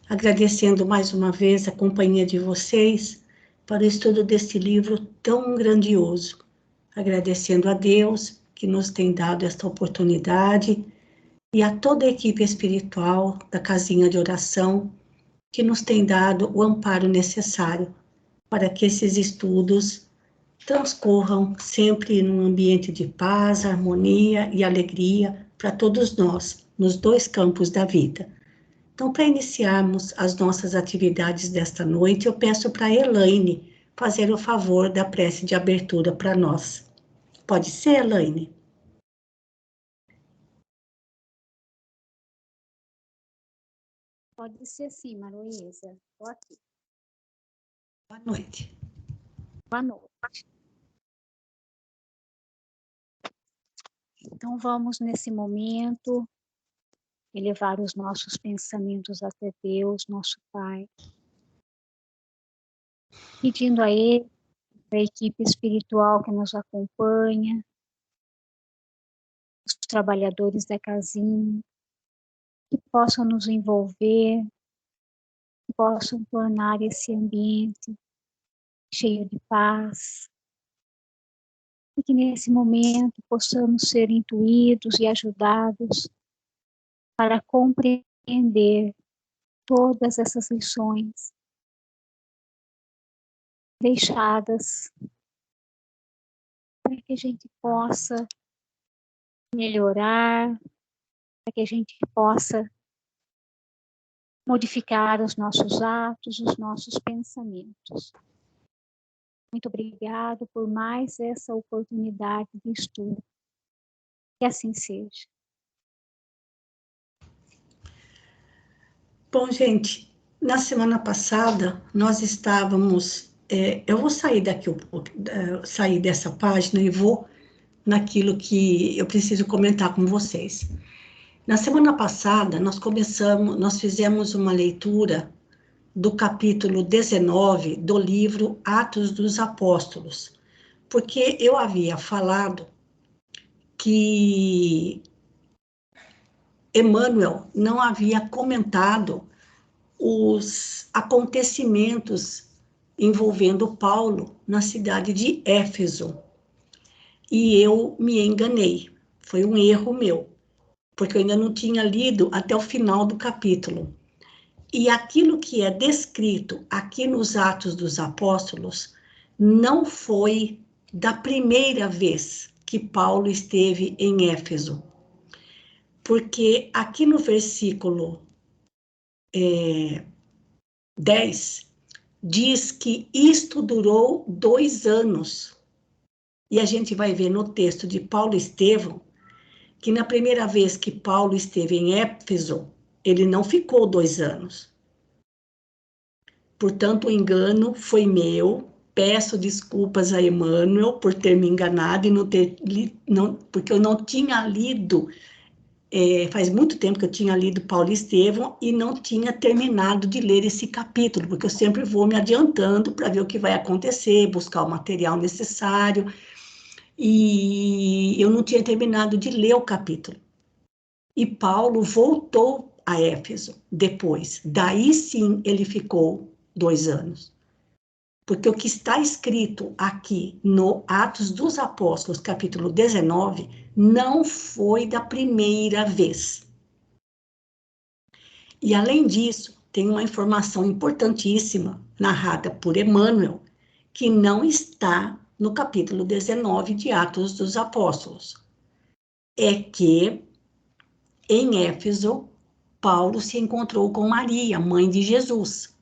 agradecendo mais uma vez a companhia de vocês para o estudo deste livro tão grandioso. Agradecendo a Deus que nos tem dado esta oportunidade e a toda a equipe espiritual da Casinha de Oração que nos tem dado o amparo necessário para que esses estudos transcorram sempre num ambiente de paz, harmonia e alegria para todos nós, nos dois campos da vida. Então, para iniciarmos as nossas atividades desta noite, eu peço para a Elaine fazer o favor da prece de abertura para nós. Pode ser, Elaine? Pode ser sim, Maroísa. Estou aqui. Boa noite. Boa noite. Então, vamos, nesse momento, elevar os nossos pensamentos até Deus, nosso Pai, pedindo a Ele, a equipe espiritual que nos acompanha, os trabalhadores da casinha, que possam nos envolver, que possam tornar esse ambiente cheio de paz, e que nesse momento possamos ser intuídos e ajudados para compreender todas essas lições deixadas para que a gente possa melhorar, para que a gente possa modificar os nossos atos, os nossos pensamentos. Muito obrigado por mais essa oportunidade de estudo. Que assim seja. Bom, gente, na semana passada nós estávamos... eu vou sair daqui, sair dessa página e vou naquilo que eu preciso comentar com vocês. Na semana passada, nós fizemos uma leitura do capítulo 19 do livro Atos dos Apóstolos, porque eu havia falado que Emmanuel não havia comentado os acontecimentos envolvendo Paulo na cidade de Éfeso. E eu me enganei, foi um erro meu, porque eu ainda não tinha lido até o final do capítulo. E aquilo que é descrito aqui nos Atos dos Apóstolos não foi da primeira vez que Paulo esteve em Éfeso. Porque aqui no versículo 10, diz que isto durou 2 anos. E a gente vai ver no texto de Paulo e Estevão, que na primeira vez que Paulo esteve em Éfeso, ele não ficou 2 anos. Portanto, o engano foi meu. Peço desculpas a Emmanuel por ter me enganado e não ter porque eu não tinha lido, faz muito tempo que eu tinha lido Paulo e Estevão e não tinha terminado de ler esse capítulo, porque eu sempre vou me adiantando para ver o que vai acontecer, buscar o material necessário, e eu não tinha terminado de ler o capítulo. E Paulo voltou a Éfeso depois, daí sim ele ficou 2 anos. Porque o que está escrito aqui no Atos dos Apóstolos, capítulo 19, não foi da primeira vez. E além disso, tem uma informação importantíssima, narrada por Emmanuel, que não está no capítulo 19 de Atos dos Apóstolos. É que, em Éfeso, Paulo se encontrou com Maria, mãe de Jesus,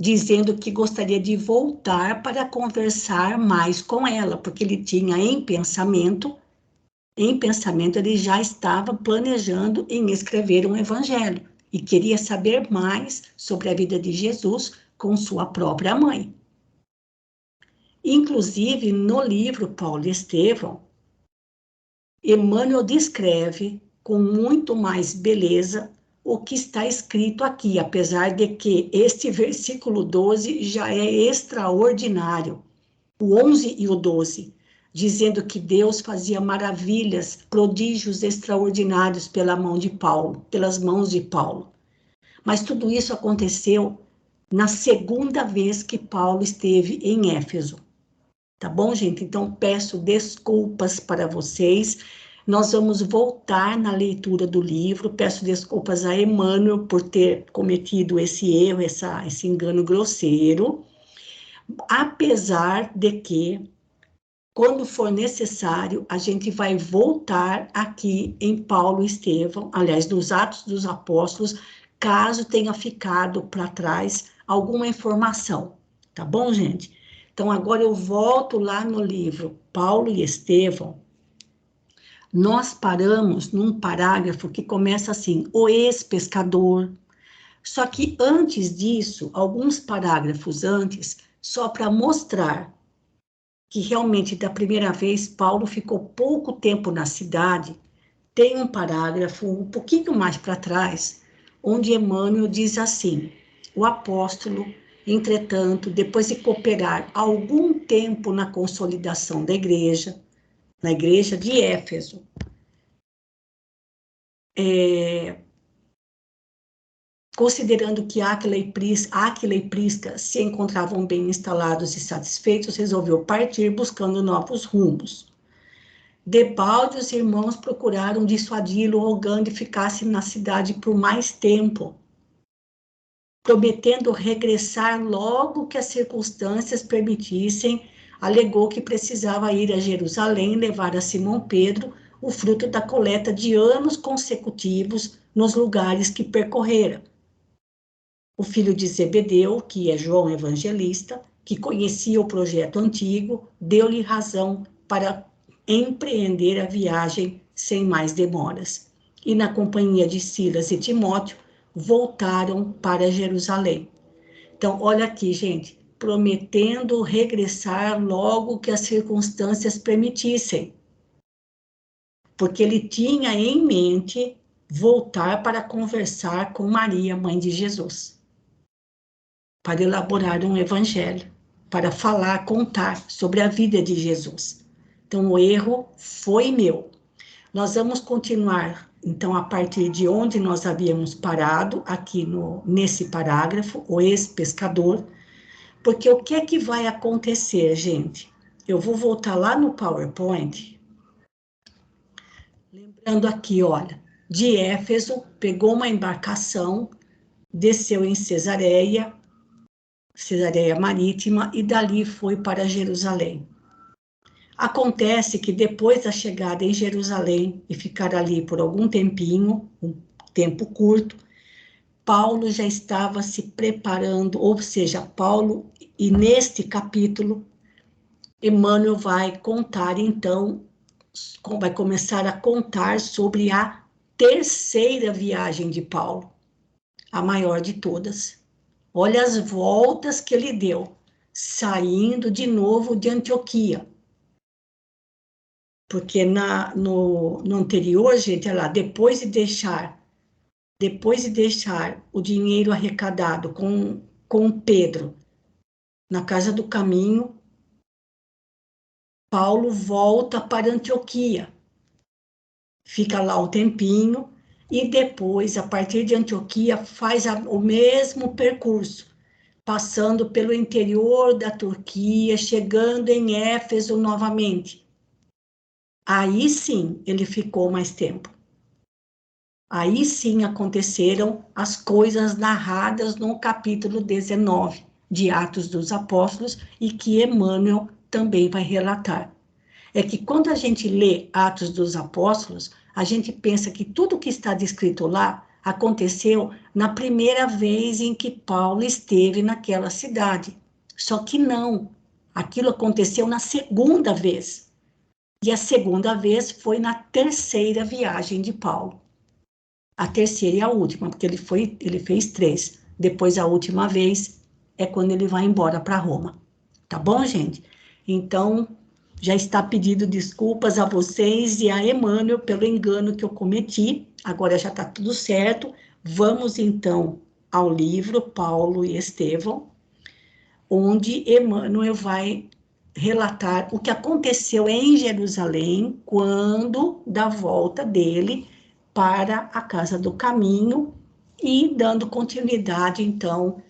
dizendo que gostaria de voltar para conversar mais com ela, porque ele tinha em pensamento ele já estava planejando em escrever um evangelho e queria saber mais sobre a vida de Jesus com sua própria mãe. Inclusive, no livro Paulo e Estevão, Emmanuel descreve com muito mais beleza o que está escrito aqui, apesar de que este versículo 12 já é extraordinário, o 11 e o 12, dizendo que Deus fazia maravilhas, prodígios extraordinários pelas mãos de Paulo. Mas tudo isso aconteceu na segunda vez que Paulo esteve em Éfeso. Tá bom, gente? Então, peço desculpas para vocês. Nós vamos voltar na leitura do livro. Peço desculpas a Emmanuel por ter cometido esse erro, esse engano grosseiro. Apesar de que, quando for necessário, a gente vai voltar aqui em Paulo e Estevão, aliás, nos Atos dos Apóstolos, caso tenha ficado para trás alguma informação. Tá bom, gente? Então, agora eu volto lá no livro Paulo e Estevão. Nós paramos num parágrafo que começa assim, o ex-pescador. Só que antes disso, alguns parágrafos antes, só para mostrar que realmente da primeira vez Paulo ficou pouco tempo na cidade, tem um parágrafo um pouquinho mais para trás, onde Emmanuel diz assim, o apóstolo, entretanto, depois de cooperar algum tempo na consolidação da igreja, na igreja de Éfeso, considerando que Áquila e Prisca se encontravam bem instalados e satisfeitos, resolveu partir buscando novos rumos. Debalde, os irmãos procuraram dissuadi-lo, rogando que ficasse na cidade por mais tempo, prometendo regressar logo que as circunstâncias permitissem. Alegou que precisava ir a Jerusalém, levar a Simão Pedro o fruto da coleta de anos consecutivos nos lugares que percorrera. O filho de Zebedeu, que é João Evangelista, que conhecia o projeto antigo, deu-lhe razão para empreender a viagem sem mais demoras. E na companhia de Silas e Timóteo, voltaram para Jerusalém. Então, olha aqui, gente, prometendo regressar logo que as circunstâncias permitissem. Porque ele tinha em mente voltar para conversar com Maria, mãe de Jesus. Para elaborar um evangelho, para falar, contar sobre a vida de Jesus. Então, o erro foi meu. Nós vamos continuar, então, a partir de onde nós havíamos parado, aqui nesse parágrafo, o ex-pescador, porque o que é que vai acontecer, gente? Eu vou voltar lá no PowerPoint, lembrando aqui, olha, de Éfeso, pegou uma embarcação, desceu em Cesareia Marítima, e dali foi para Jerusalém. Acontece que depois da chegada em Jerusalém e ficar ali por algum tempinho, um tempo curto, Paulo já estava se preparando, ou seja, Paulo, e neste capítulo, Emmanuel vai contar então, vai começar a contar sobre a terceira viagem de Paulo, a maior de todas. Olha as voltas que ele deu, saindo de novo de Antioquia. Porque no anterior, gente, olha lá, depois de deixar o dinheiro arrecadado com Pedro na casa do caminho, Paulo volta para Antioquia, fica lá um tempinho, e depois, a partir de Antioquia, faz o mesmo percurso, passando pelo interior da Turquia, chegando em Éfeso novamente. Aí sim, ele ficou mais tempo. Aí sim aconteceram as coisas narradas no capítulo 19 de Atos dos Apóstolos e que Emmanuel também vai relatar. É que quando a gente lê Atos dos Apóstolos, a gente pensa que tudo que está descrito lá aconteceu na primeira vez em que Paulo esteve naquela cidade. Só que não, aquilo aconteceu na segunda vez. E a segunda vez foi na terceira viagem de Paulo. A terceira e a última, porque ele fez 3. Depois, a última vez, é quando ele vai embora para Roma. Tá bom, gente? Então, já está pedido desculpas a vocês e a Emmanuel pelo engano que eu cometi. Agora já está tudo certo. Vamos, então, ao livro Paulo e Estevão, onde Emmanuel vai relatar o que aconteceu em Jerusalém quando da volta dele para a Casa do Caminho e dando continuidade, então,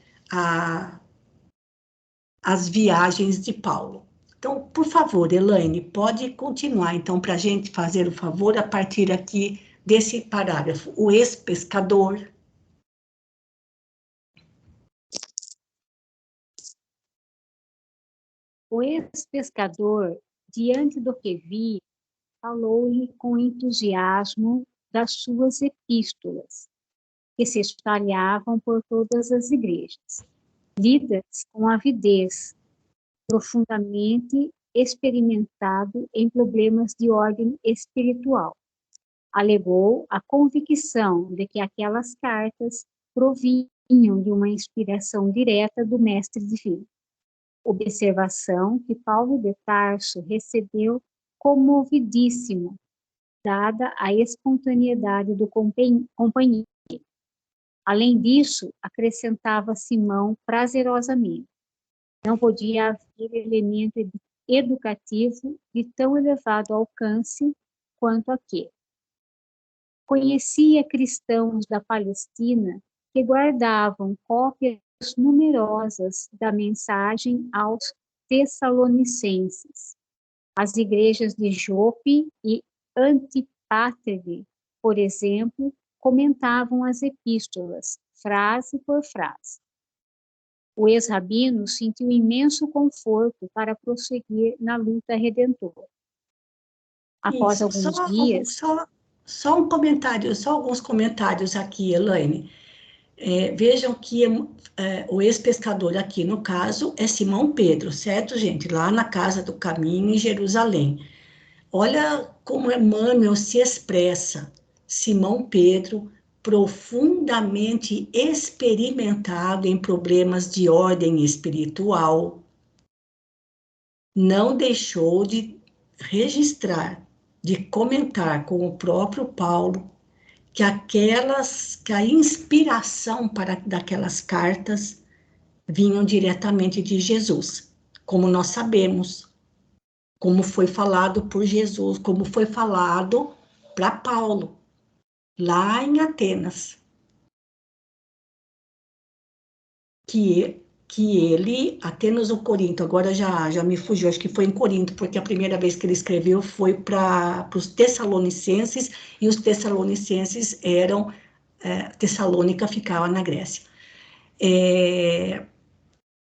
às viagens de Paulo. Então, por favor, Elaine, pode continuar, então, para a gente fazer o favor, a partir aqui desse parágrafo. O ex-pescador. O ex-pescador, diante do que via, falou-lhe com entusiasmo das suas epístolas, que se espalhavam por todas as igrejas, lidas com avidez, profundamente experimentado em problemas de ordem espiritual. Alegou a convicção de que aquelas cartas provinham de uma inspiração direta do Mestre Divino. Observação que Paulo de Tarso recebeu comovidíssimo, dada a espontaneidade do companheiro. Além disso, acrescentava Simão prazerosamente, não podia haver elemento educativo de tão elevado alcance quanto aquele. Conhecia cristãos da Palestina que guardavam cópias numerosas da mensagem aos Tessalonicenses. As igrejas de Jope e Antipátride, por exemplo, comentavam as epístolas, frase por frase. O ex-rabino sentiu imenso conforto para prosseguir na luta redentora. Após alguns dias... Só um comentário, só alguns comentários aqui, Elaine. Vejam que o ex-pescador aqui, no caso, é Simão Pedro, certo, gente? Lá na Casa do Caminho, em Jerusalém. Olha como Emmanuel se expressa. Simão Pedro, profundamente experimentado em problemas de ordem espiritual, não deixou de registrar, de comentar com o próprio Paulo que a inspiração daquelas cartas vinham diretamente de Jesus, como nós sabemos, como foi falado por Jesus, como foi falado para Paulo, lá em Atenas, que ele, Atenas ou Corinto, agora já me fugiu, acho que foi em Corinto, porque a primeira vez que ele escreveu foi para os Tessalonicenses, e os Tessalonicenses eram, Tessalônica ficava na Grécia.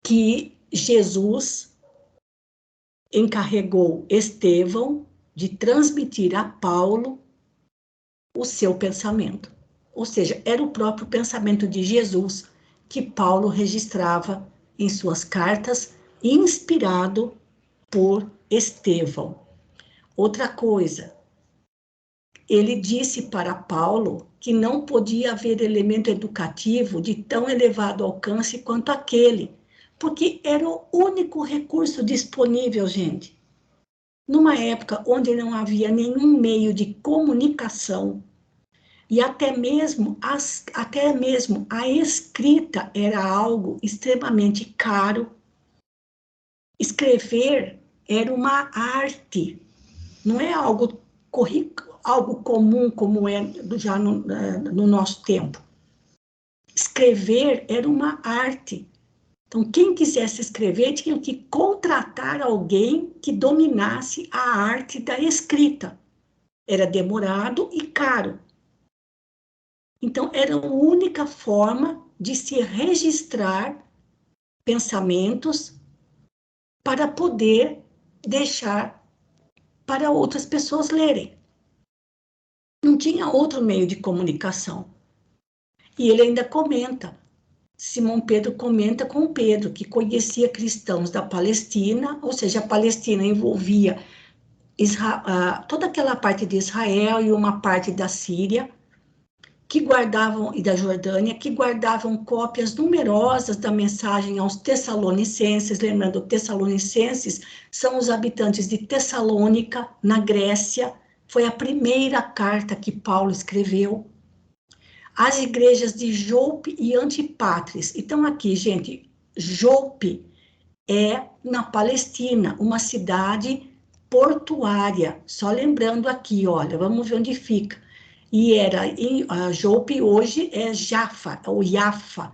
Que Jesus encarregou Estevão de transmitir a Paulo o seu pensamento. Ou seja, era o próprio pensamento de Jesus que Paulo registrava em suas cartas, inspirado por Estevão. Outra coisa, ele disse para Paulo que não podia haver elemento educativo de tão elevado alcance quanto aquele, porque era o único recurso disponível, gente. Numa época onde não havia nenhum meio de comunicação, e até mesmo a escrita era algo extremamente caro. Escrever era uma arte, não é algo comum como é já no nosso tempo. Escrever era uma arte. Então, quem quisesse escrever tinha que contratar alguém que dominasse a arte da escrita. Era demorado e caro. Então, era a única forma de se registrar pensamentos para poder deixar para outras pessoas lerem. Não tinha outro meio de comunicação. E ele ainda comenta, Simão Pedro comenta com Pedro, que conhecia cristãos da Palestina, ou seja, a Palestina envolvia toda aquela parte de Israel e uma parte da Síria, que guardavam, e da Jordânia, que guardavam cópias numerosas da mensagem aos Tessalonicenses. Lembrando, Tessalonicenses são os habitantes de Tessalônica, na Grécia. Foi a primeira carta que Paulo escreveu. As igrejas de Jope e Antipátres. Então, aqui, gente, Jope é na Palestina, uma cidade portuária. Só lembrando aqui, olha, vamos ver onde fica. E era em Jope, hoje é Jaffa, ou Yafa,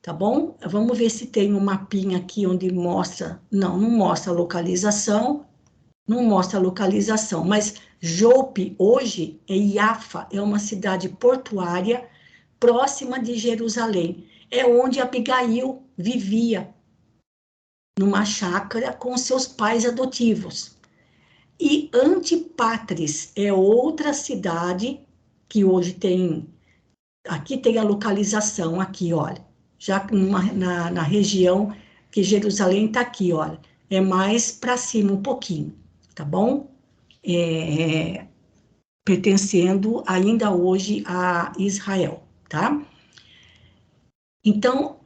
tá bom? Vamos ver se tem um mapinha aqui onde mostra. Não, não mostra a localização. Não mostra a localização, mas Jope, hoje, é Yafa, é uma cidade portuária próxima de Jerusalém. É onde Abigail vivia, numa chácara com seus pais adotivos. E Antipatris é outra cidade que hoje tem, aqui tem a localização, aqui, olha, já na região que Jerusalém está aqui, olha, é mais para cima um pouquinho, tá bom? Pertencendo ainda hoje a Israel, tá? Então,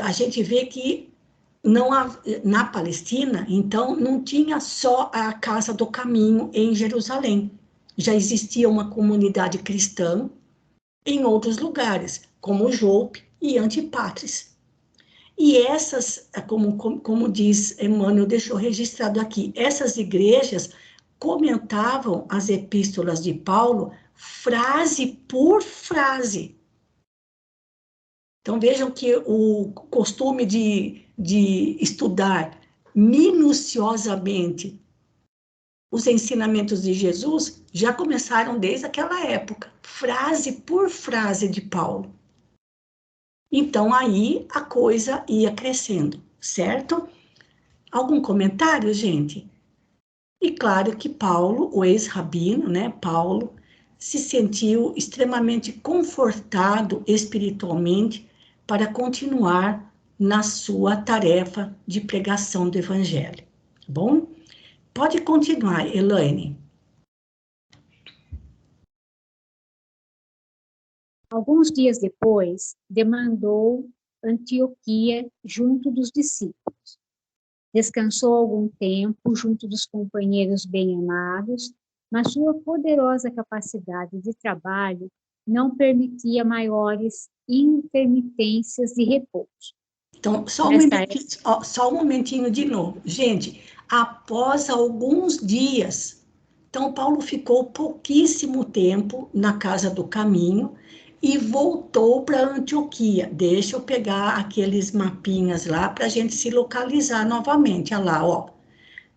a gente vê que não na Palestina, então, não tinha só a Casa do Caminho em Jerusalém. Já existia uma comunidade cristã em outros lugares, como Jope e Antipatris. E essas, como diz Emmanuel, deixou registrado aqui, essas igrejas comentavam as epístolas de Paulo frase por frase. Então, vejam que o costume de estudar minuciosamente os ensinamentos de Jesus já começaram desde aquela época, frase por frase de Paulo. Então, aí a coisa ia crescendo, certo? Algum comentário, gente? E claro que Paulo, o ex-rabino, né, Paulo, se sentiu extremamente confortado espiritualmente para continuar na sua tarefa de pregação do Evangelho. Tá bom? Pode continuar, Elaine. Alguns dias depois, demandou Antioquia junto dos discípulos. Descansou algum tempo junto dos companheiros bem-amados, mas sua poderosa capacidade de trabalho não permitia maiores intermitências de repouso. Então, só um momentinho de novo. Gente, após alguns dias, então Paulo ficou pouquíssimo tempo na Casa do Caminho e voltou para Antioquia. Deixa eu pegar aqueles mapinhas lá para a gente se localizar novamente. Olha lá, ó.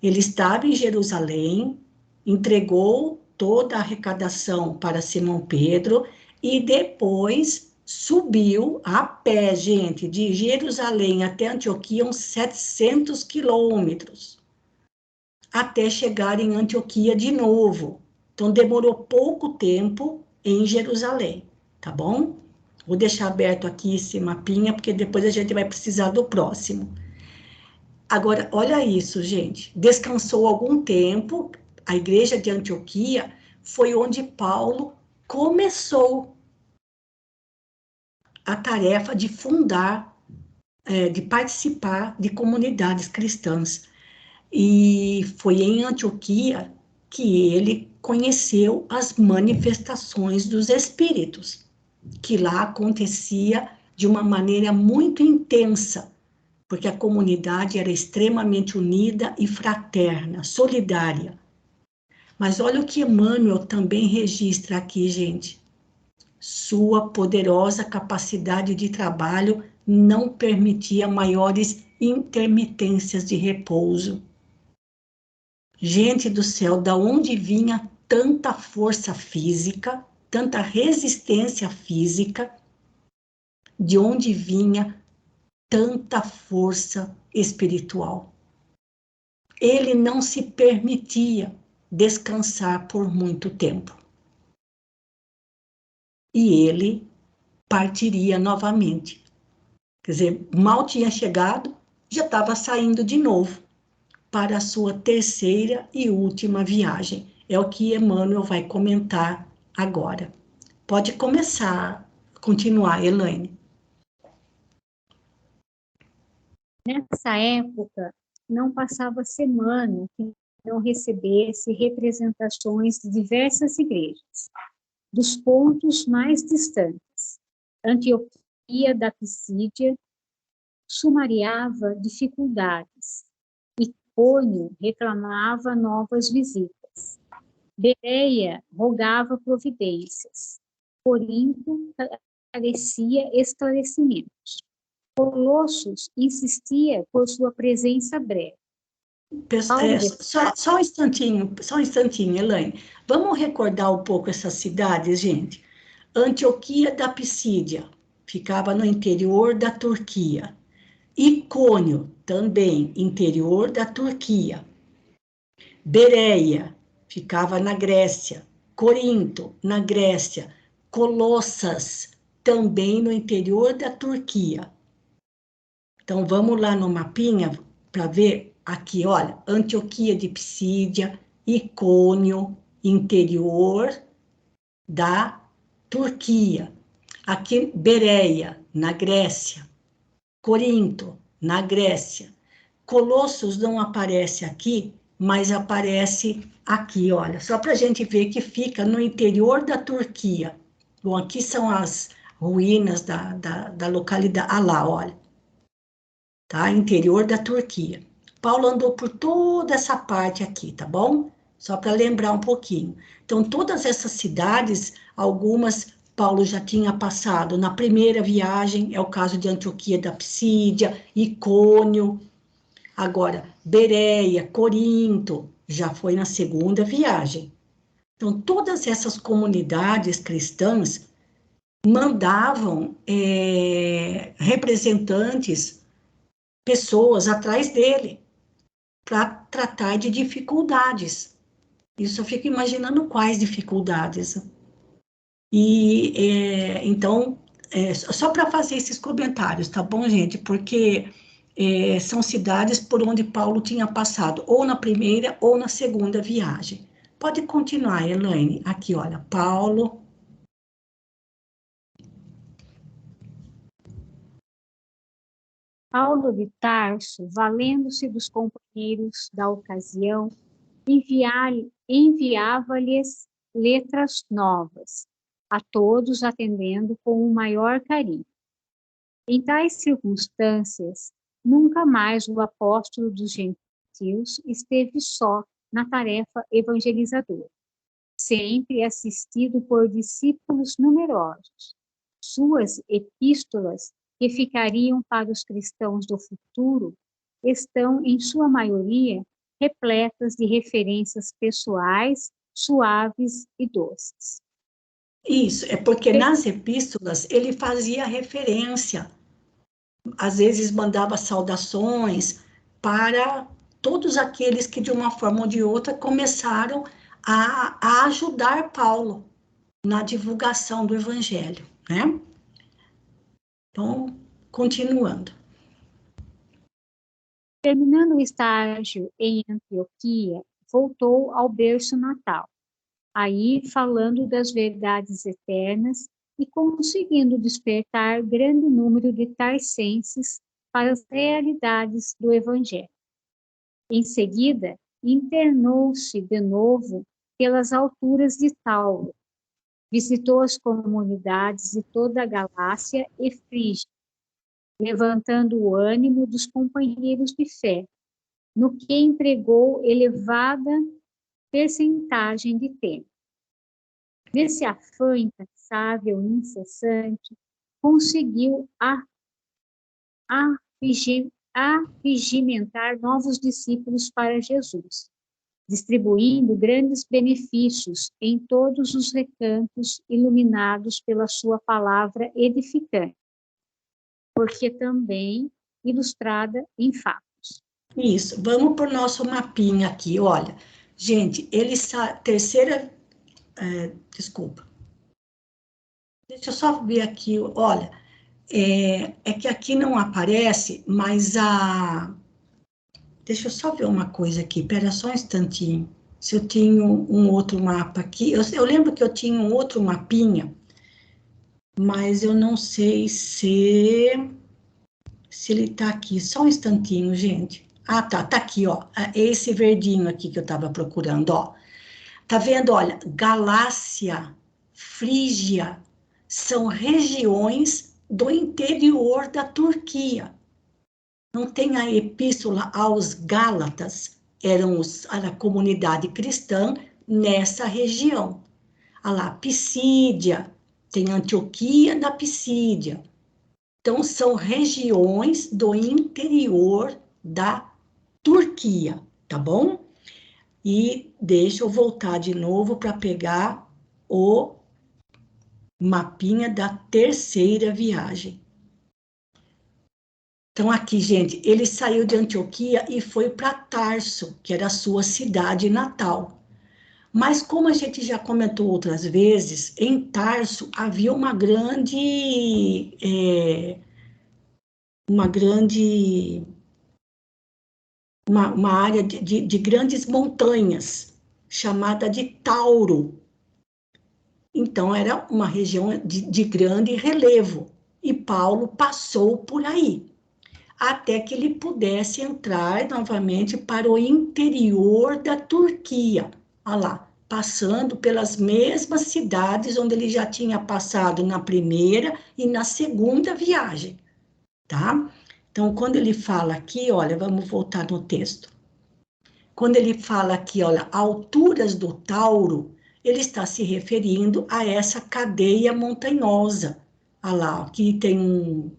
Ele estava em Jerusalém, entregou toda a arrecadação para Simão Pedro e depois subiu a pé, gente, de Jerusalém até Antioquia, uns 700 quilômetros, até chegar em Antioquia de novo. Então, demorou pouco tempo em Jerusalém, tá bom? Vou deixar aberto aqui esse mapinha, porque depois a gente vai precisar do próximo. Agora, olha isso, gente. Descansou algum tempo, a igreja de Antioquia foi onde Paulo começou a tarefa de fundar, de participar de comunidades cristãs. E foi em Antioquia que ele conheceu as manifestações dos Espíritos, que lá acontecia de uma maneira muito intensa, porque a comunidade era extremamente unida e fraterna, solidária. Mas olha o que Emmanuel também registra aqui, gente. Sua poderosa capacidade de trabalho não permitia maiores intermitências de repouso. Gente do céu, da onde vinha tanta força física, tanta resistência física, de onde vinha tanta força espiritual? Ele não se permitia descansar por muito tempo. E ele partiria novamente. Quer dizer, mal tinha chegado, já estava saindo de novo para a sua terceira e última viagem. É o que Emmanuel vai comentar agora. Pode continuar, Elaine. Nessa época, não passava semana que não recebesse representações de diversas igrejas, dos pontos mais distantes, Antioquia da Pisídia, sumariava dificuldades. Icônio reclamava novas visitas. Bereia rogava providências. Corinto carecia esclarecimentos. Colossos insistia por sua presença breve. Só um instantinho, Elaine. Vamos recordar um pouco essas cidades, gente? Antioquia da Pisídia, ficava no interior da Turquia. Icônio, também interior da Turquia. Bereia, ficava na Grécia. Corinto, na Grécia. Colossas, também no interior da Turquia. Então, vamos lá no mapinha para ver aqui, olha, Antioquia de Pisídia, Icônio, interior da Turquia. Aqui, Bereia, na Grécia. Corinto, na Grécia. Colossos não aparece aqui, mas aparece aqui, olha, só para a gente ver que fica no interior da Turquia. Bom, aqui são as ruínas da localidade. Ah lá, olha. Tá? Interior da Turquia. Paulo andou por toda essa parte aqui, tá bom? Só para lembrar um pouquinho. Então, todas essas cidades, algumas Paulo já tinha passado na primeira viagem, é o caso de Antioquia da Pisídia, Icônio. Agora, Bereia, Corinto, já foi na segunda viagem. Então, todas essas comunidades cristãs mandavam representantes, pessoas atrás dele, para tratar de dificuldades. Isso eu fico imaginando quais dificuldades. E, então, só para fazer esses comentários, tá bom, gente? Porque são cidades por onde Paulo tinha passado, ou na primeira ou na segunda viagem. Pode continuar, Elaine. Aqui, olha, Paulo. Paulo de Tarso, valendo-se dos companheiros da ocasião, enviava-lhes letras novas, a todos atendendo com o maior carinho. Em tais circunstâncias, nunca mais o apóstolo dos gentios esteve só na tarefa evangelizadora, sempre assistido por discípulos numerosos. Suas epístolas, que ficariam para os cristãos do futuro, estão, em sua maioria, repletas de referências pessoais, suaves e doces. Isso, é porque nas epístolas ele fazia referência, às vezes mandava saudações para todos aqueles que, de uma forma ou de outra, começaram a ajudar Paulo na divulgação do Evangelho, né? Então, continuando. Terminando o estágio em Antioquia, voltou ao berço natal, aí falando das verdades eternas e conseguindo despertar grande número de tarcenses para as realidades do Evangelho. Em seguida, internou-se de novo pelas alturas de Tauro, visitou as comunidades de toda a Galácia e Frígia, levantando o ânimo dos companheiros de fé, no que empregou elevada percentagem de tempo. Nesse afã incansável e incessante, conseguiu arregimentar novos discípulos para Jesus, distribuindo grandes benefícios em todos os recantos iluminados pela sua palavra edificante, porque também ilustrada em fatos. Isso, vamos para o nosso mapinha aqui, olha. Gente, terceira, desculpa. Deixa eu só ver aqui, olha, é que aqui não aparece, mas deixa eu só ver uma coisa aqui, espera só um instantinho. Se eu tinha um outro mapa aqui, eu lembro que eu tinha um outro mapinha, mas eu não sei se ele está aqui. Só um instantinho, gente. Ah, tá aqui, ó. É esse verdinho aqui que eu estava procurando, ó. Tá vendo? Olha, Galácia, Frígia, são regiões do interior da Turquia. Não tem a epístola aos Gálatas, era a comunidade cristã nessa região. Olha lá, Pisídia, tem Antioquia da Pisídia. Então, são regiões do interior da Turquia, tá bom? E deixa eu voltar de novo para pegar o mapinha da terceira viagem. Então, aqui, gente, ele saiu de Antioquia e foi para Tarso, que era a sua cidade natal. Mas, como a gente já comentou outras vezes, em Tarso havia uma grande uma área de grandes montanhas, chamada de Tauro. Então, era uma região de grande relevo, e Paulo passou por aí, até que ele pudesse entrar novamente para o interior da Turquia. Olha lá, passando pelas mesmas cidades onde ele já tinha passado na primeira e na segunda viagem, tá? Então, quando ele fala aqui, olha, vamos voltar no texto. Quando ele fala aqui, olha, alturas do Tauro, ele está se referindo a essa cadeia montanhosa. Olha lá, aqui tem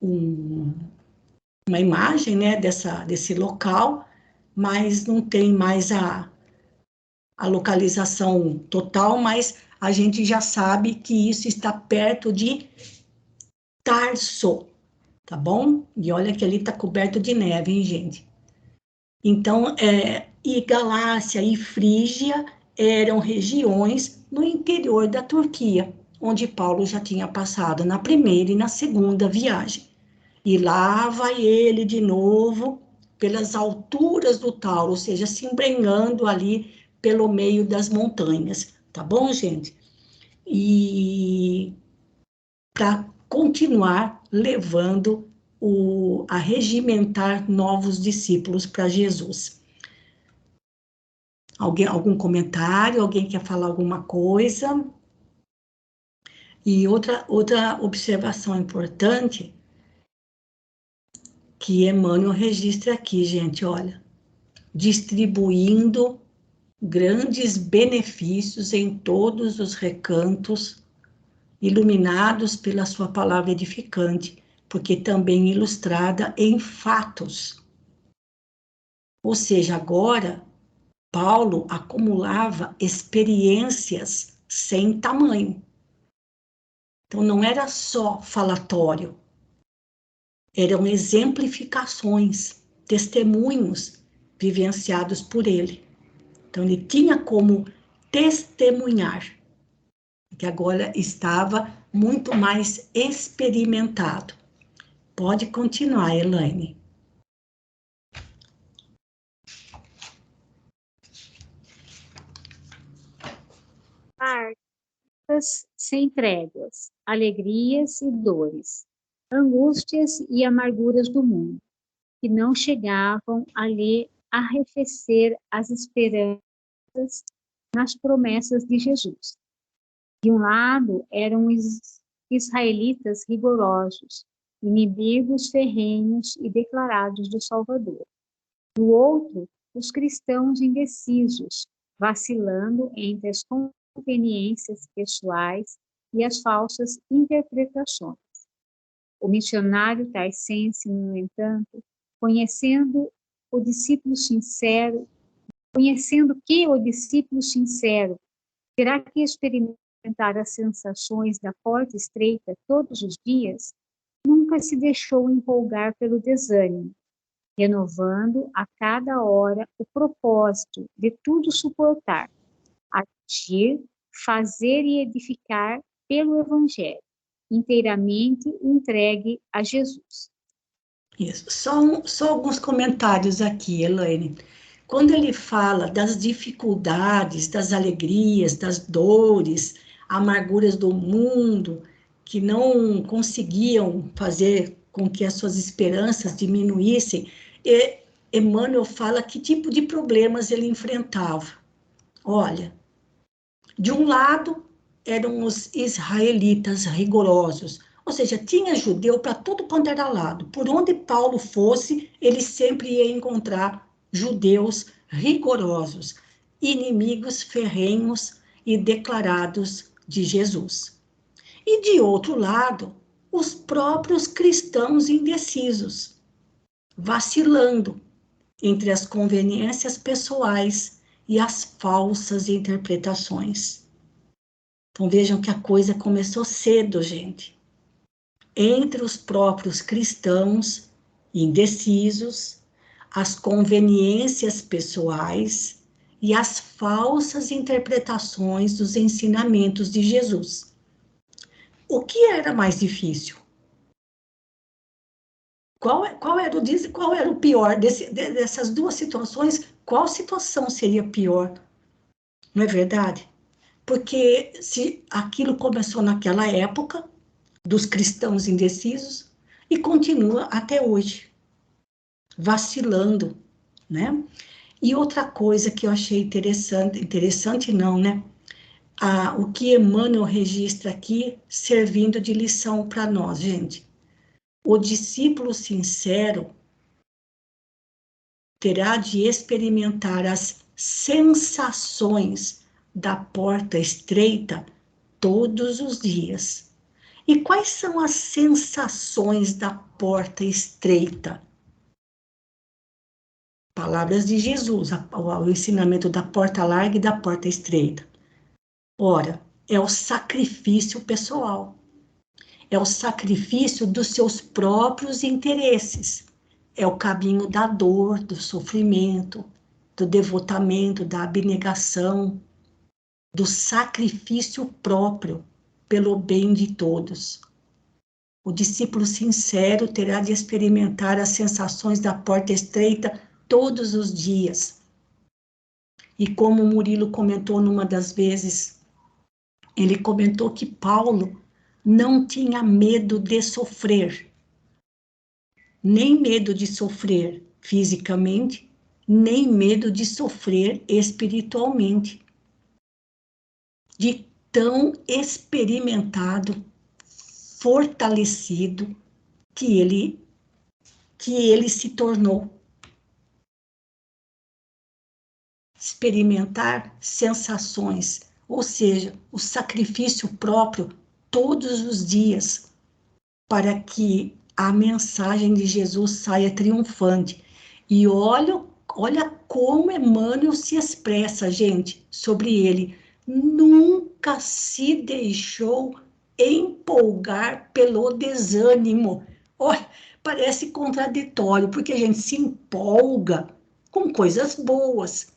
uma imagem, né, desse local, mas não tem mais a localização total, mas a gente já sabe que isso está perto de Tarso, tá bom? E olha que ali está coberto de neve, hein, gente? Então, e Galácia e Frígia eram regiões no interior da Turquia, onde Paulo já tinha passado na primeira e na segunda viagem. E lá vai ele de novo pelas alturas do Tauro, ou seja, se embrenhando ali pelo meio das montanhas, tá bom, gente? E para continuar levando a regimentar novos discípulos para Jesus. Algum comentário? Alguém quer falar alguma coisa? E outra observação importante que Emmanuel registra aqui, gente, olha, distribuindo grandes benefícios em todos os recantos, iluminados pela sua palavra edificante, porque também ilustrada em fatos. Ou seja, agora, Paulo acumulava experiências sem tamanho. Então, não era só falatório, eram exemplificações, testemunhos vivenciados por ele. Então, ele tinha como testemunhar, que agora estava muito mais experimentado. Pode continuar, Elaine. Partas sem tréguas, alegrias e dores, angústias e amarguras do mundo, que não chegavam a lhe arrefecer as esperanças nas promessas de Jesus. De um lado, eram os israelitas rigorosos, inimigos ferrenhos e declarados do Salvador. Do outro, os cristãos indecisos, vacilando entre as conveniências pessoais e as falsas interpretações. O missionário taissense, no entanto, conhecendo que o discípulo sincero terá que experimentar as sensações da porta estreita todos os dias, nunca se deixou empolgar pelo desânimo, renovando a cada hora o propósito de tudo suportar, agir, fazer e edificar pelo Evangelho, inteiramente entregue a Jesus. Isso. Só alguns comentários aqui, Elaine. Quando ele fala das dificuldades, das alegrias, das dores, amarguras do mundo, que não conseguiam fazer com que as suas esperanças diminuíssem, Emmanuel fala que tipo de problemas ele enfrentava. Olha, de um lado eram os israelitas rigorosos, Ou seja, tinha judeu para tudo quanto era lado. Por onde Paulo fosse, ele sempre ia encontrar judeus rigorosos, inimigos ferrenhos e declarados de Jesus. E de outro lado, os próprios cristãos indecisos, vacilando entre as conveniências pessoais e as falsas interpretações. Então vejam que a coisa começou cedo, gente. Entre os próprios cristãos indecisos, as conveniências pessoais e as falsas interpretações dos ensinamentos de Jesus. O que era mais difícil? Qual era o pior dessas duas situações? Qual situação seria pior? Não é verdade? Porque se aquilo começou naquela época, dos cristãos indecisos, e continua até hoje, vacilando, né? E outra coisa que eu achei interessante não, né? O que Emmanuel registra aqui, servindo de lição para nós, gente. O discípulo sincero terá de experimentar as sensações da porta estreita todos os dias. E quais são as sensações da porta estreita? Palavras de Jesus, o ensinamento da porta larga e da porta estreita. Ora, é o sacrifício pessoal. É o sacrifício dos seus próprios interesses. É o caminho da dor, do sofrimento, do devotamento, da abnegação, do sacrifício próprio pelo bem de todos. O discípulo sincero terá de experimentar as sensações da porta estreita todos os dias. E como o Murilo comentou numa das vezes, ele comentou que Paulo não tinha medo de sofrer, nem medo de sofrer fisicamente, nem medo de sofrer espiritualmente, de tão experimentado, fortalecido que ele se tornou. Experimentar sensações, ou seja, o sacrifício próprio todos os dias, para que a mensagem de Jesus saia triunfante. E olha como Emmanuel se expressa, gente, sobre ele. Nunca se deixou empolgar pelo desânimo. Olha, parece contraditório, porque a gente se empolga com coisas boas.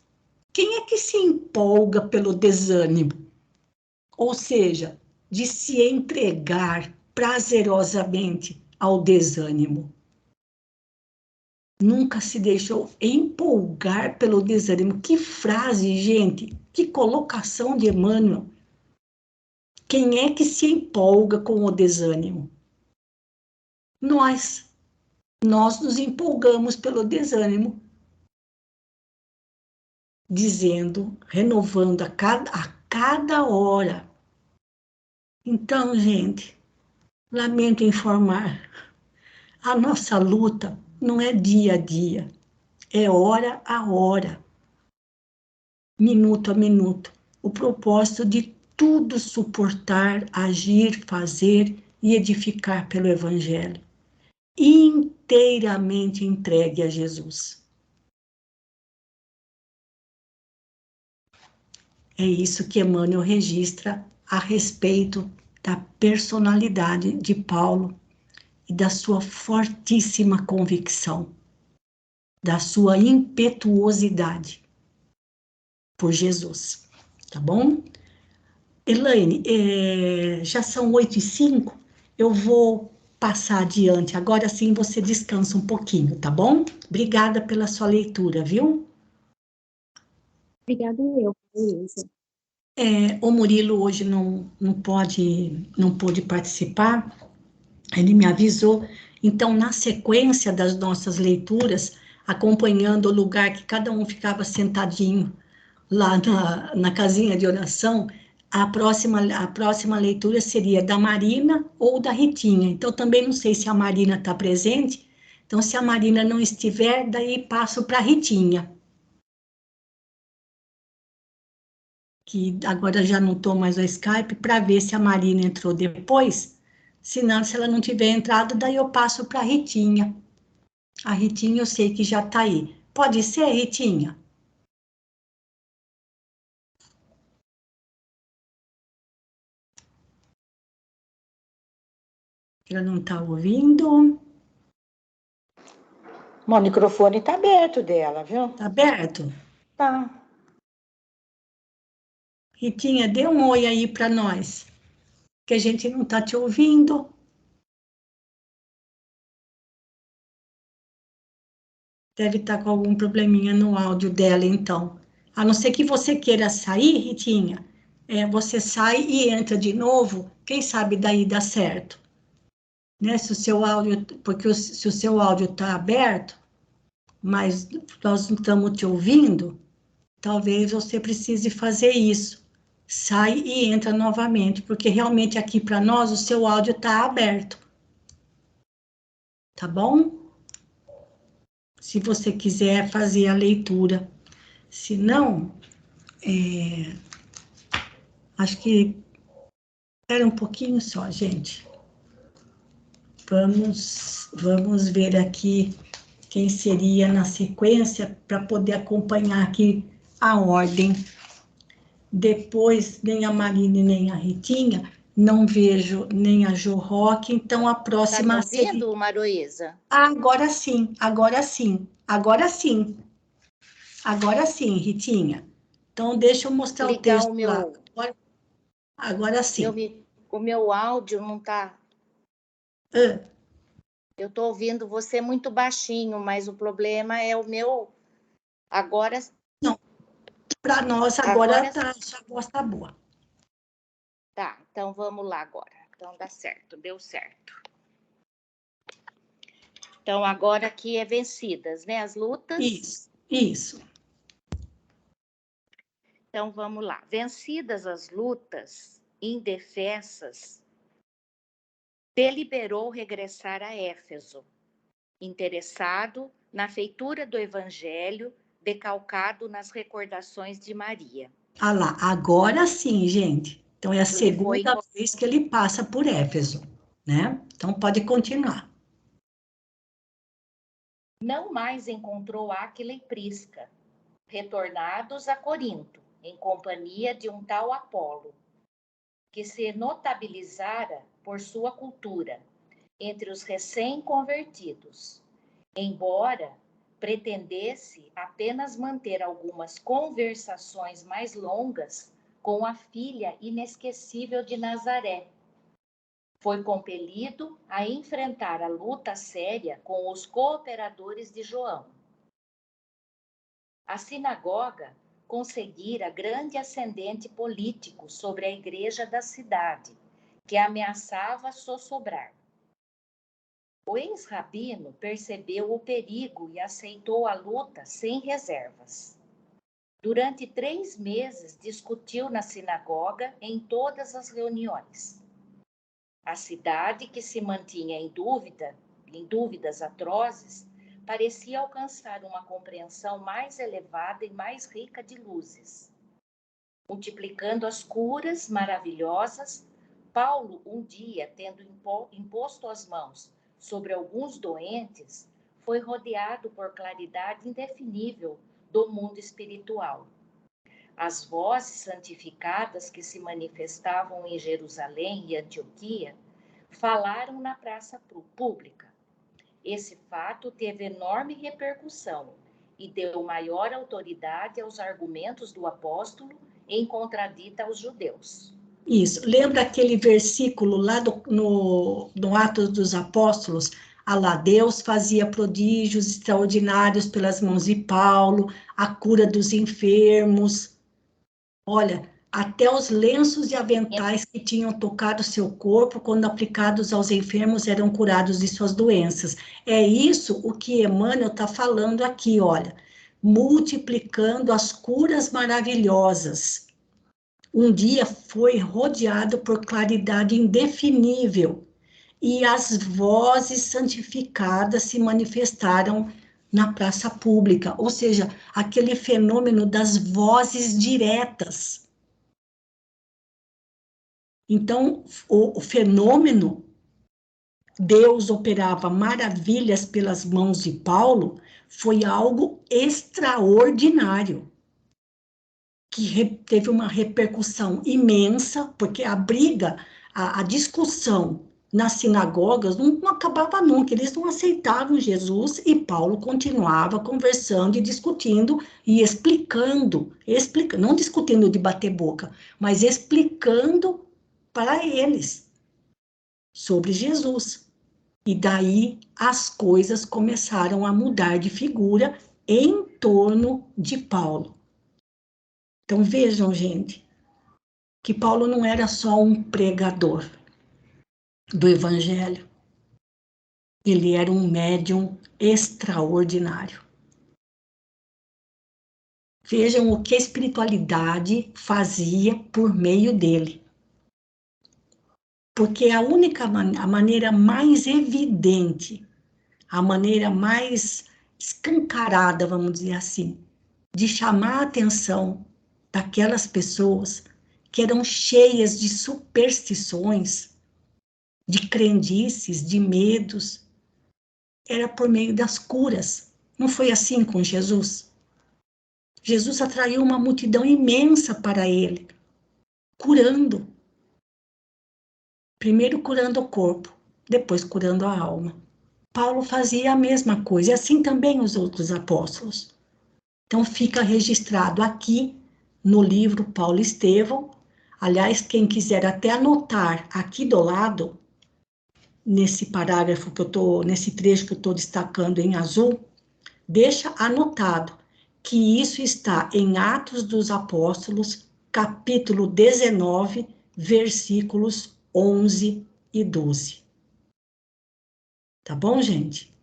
Quem é que se empolga pelo desânimo? Ou seja, de se entregar prazerosamente ao desânimo. Nunca se deixou empolgar pelo desânimo. Que frase, gente! Que colocação de Emmanuel! Quem é que se empolga com o desânimo? Nós nos empolgamos pelo desânimo, dizendo, renovando a cada hora. Então, gente, lamento informar, a nossa luta não é dia a dia, é hora a hora, minuto a minuto. O propósito de tudo suportar, agir, fazer e edificar pelo Evangelho, inteiramente entregue a Jesus. É isso que Emmanuel registra a respeito da personalidade de Paulo e da sua fortíssima convicção, da sua impetuosidade por Jesus, tá bom? Elaine, já são 8h05, eu vou passar adiante, agora sim você descansa um pouquinho, tá bom? Obrigada pela sua leitura, viu? Obrigada eu, Luísa. O Murilo hoje não pôde participar, ele me avisou, então na sequência das nossas leituras, acompanhando o lugar que cada um ficava sentadinho lá na casinha de oração, A próxima leitura seria da Marina ou da Ritinha. Então, também não sei se a Marina está presente. Então, se a Marina não estiver, daí passo para a Ritinha. Que agora já não estou mais no Skype, para ver se a Marina entrou depois. Senão, se ela não tiver entrado, daí eu passo para a Ritinha. A Ritinha eu sei que já está aí. Pode ser, Ritinha? Ela não está ouvindo. O microfone está aberto dela, viu? Está aberto? Tá. Ritinha, dê um oi aí para nós, que a gente não está te ouvindo. Deve estar com algum probleminha no áudio dela, então. A não ser que você queira sair, Ritinha, você sai e entra de novo, quem sabe daí dá certo. Né? Se o seu áudio, porque se o seu áudio está aberto, mas nós não estamos te ouvindo, talvez você precise fazer isso. Sai e entra novamente, porque realmente aqui para nós o seu áudio está aberto. Tá bom? Se você quiser fazer a leitura. Se não, acho que... Espera um pouquinho só, gente. Vamos ver aqui quem seria na sequência para poder acompanhar aqui a ordem. Depois, nem a Marina nem a Ritinha, não vejo nem a Jo Roque, então a próxima... Tá me ouvindo, Maroísa? Ah, agora sim, agora sim, agora sim. Agora sim, Ritinha. Então, deixa eu mostrar o texto lá. Agora sim. O meu áudio não tá... Eu tô ouvindo você muito baixinho, mas o problema é o meu... Agora... Não, para nós agora tá, a voz tá boa. Tá, então vamos lá agora. Então dá certo, deu certo. Então agora aqui é vencidas, né? As lutas. Isso. Então vamos lá. Vencidas as lutas, indefesas, deliberou regressar a Éfeso, interessado na feitura do Evangelho decalcado nas recordações de Maria. Ah lá, agora sim, gente. Então é a segunda vez que ele passa por Éfeso, né? Então pode continuar. Não mais encontrou Áquila e Prisca, retornados a Corinto, em companhia de um tal Apolo, que se notabilizara por sua cultura entre os recém-convertidos, embora pretendesse apenas manter algumas conversações mais longas com a filha inesquecível de Nazaré. Foi compelido a enfrentar a luta séria com os cooperadores de João. A sinagoga conseguira grande ascendente político sobre a igreja da cidade, que ameaçava sossobrar. O ex-rabino percebeu o perigo e aceitou a luta sem reservas. Durante 3 meses discutiu na sinagoga em todas as reuniões. A cidade, que se mantinha em dúvidas atrozes, parecia alcançar uma compreensão mais elevada e mais rica de luzes. Multiplicando as curas maravilhosas, Paulo, um dia, tendo imposto as mãos sobre alguns doentes, foi rodeado por claridade indefinível do mundo espiritual. As vozes santificadas que se manifestavam em Jerusalém e Antioquia falaram na praça pública. Esse fato teve enorme repercussão e deu maior autoridade aos argumentos do apóstolo em contradita aos judeus. Isso. Lembra aquele versículo lá no Atos dos Apóstolos? Alá, Deus fazia prodígios extraordinários pelas mãos de Paulo, a cura dos enfermos. Olha, até os lenços e aventais que tinham tocado seu corpo, quando aplicados aos enfermos, eram curados de suas doenças. É isso o que Emmanuel está falando aqui, olha. Multiplicando as curas maravilhosas. um dia foi rodeado por claridade indefinível, e as vozes santificadas se manifestaram na praça pública, ou seja, aquele fenômeno das vozes diretas. Então, o fenômeno, Deus operava maravilhas pelas mãos de Paulo, foi algo extraordinário, que teve uma repercussão imensa, porque a briga, a discussão nas sinagogas não acabava nunca, eles não aceitavam Jesus, e Paulo continuava conversando e discutindo e explicando, não discutindo de bater boca, mas explicando para eles sobre Jesus. E daí as coisas começaram a mudar de figura em torno de Paulo. Então vejam, gente, que Paulo não era só um pregador do Evangelho, ele era um médium extraordinário. Vejam o que a espiritualidade fazia por meio dele. Porque a maneira mais evidente, a maneira mais escancarada, vamos dizer assim, de chamar a atenção daquelas pessoas que eram cheias de superstições, de crendices, de medos, era por meio das curas. Não foi assim com Jesus? Jesus atraiu uma multidão imensa para ele, curando. Primeiro curando o corpo, depois curando a alma. Paulo fazia a mesma coisa, e assim também os outros apóstolos. Então fica registrado aqui no livro Paulo Estevão. Aliás, quem quiser até anotar aqui do lado, nesse parágrafo que eu estou, nesse trecho que eu estou destacando em azul, deixa anotado que isso está em Atos dos Apóstolos, capítulo 19, versículos 11 e 12. Tá bom, gente?